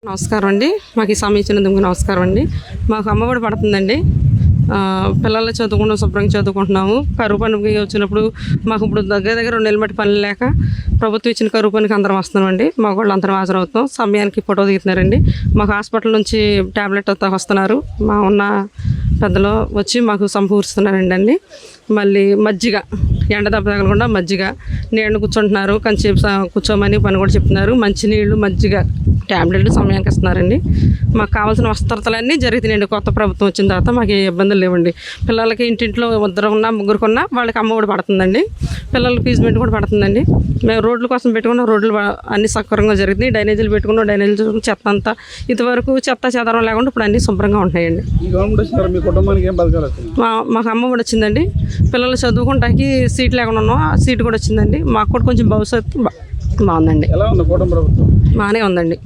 నమస్కారం అండి. మాకు ఈ సమయం ఇచ్చినందుకు నమస్కారం అండి. మాకు అమ్మఒడి పడుతుందండి. పిల్లలు చదువుకుంటాం, శుభ్రంగా చదువుకుంటున్నాము. కరువు పనికి వచ్చినప్పుడు మాకు ఇప్పుడు దగ్గర 2 నెలల మట్టి పని లేక ప్రభుత్వం ఇచ్చిన కరువు పనికి అందరం వస్తున్నామండి. మా వాళ్ళు అందరం హాజరవుతాం. సమయానికి ఫోటో దిగుతున్నారండి. మాకు హాస్పిటల్ నుంచి ట్యాబ్లెట్ వస్తున్నారు. మా ఉన్న పెద్దలు వచ్చి మాకు సమకూరుస్తున్నారండి. మళ్ళీ మజ్జిగ, ఎండ దెబ్బ తగలకుండా మజ్జిగ, నీళ్ళని కూర్చుంటున్నారు. కొంచెంసేపు కూర్చోమని పని కూడా చెప్తున్నారు. మంచినీళ్ళు, మజ్జిగ, ట్యాబ్లెట్లు సమయానికి ఇస్తున్నారండి. మాకు కావాల్సిన వస్త్రతలన్నీ జరుగుతున్నాయండి. కొత్త ప్రభుత్వం వచ్చిన తర్వాత మాకు ఏ ఇబ్బందులు లేవండి. పిల్లలకి ఇంటింట్లో 2 ఉన్నా 3 ఉన్నా వాళ్ళకి అమ్మఒడి పడుతుందండి. పిల్లల ఫీజు మెంట్ కూడా పడుతుందండి. మేము రోడ్ల కోసం పెట్టుకున్న రోడ్లు అన్నీ సక్రమంగా జరుగుతున్నాయి. డ్రైనేజీలు పెట్టుకున్నాం. డ్రైనేజీలు చెత్త అంతా ఇదివరకు చెత్త చెదరం లేకుండా ఇప్పుడు అన్నీ శుభ్రంగా ఉంటున్నాయండి. మాకు అమ్మఒడి వచ్చిందండి. పిల్లలు చదువుకుంటానికి సీట్ లేకుండా ఉన్నాం. ఆ సీట్ కూడా వచ్చిందండి. మాకు కూడా కొంచెం భవిష్యత్తు బాగుందండి. బాగానే ఉందండి.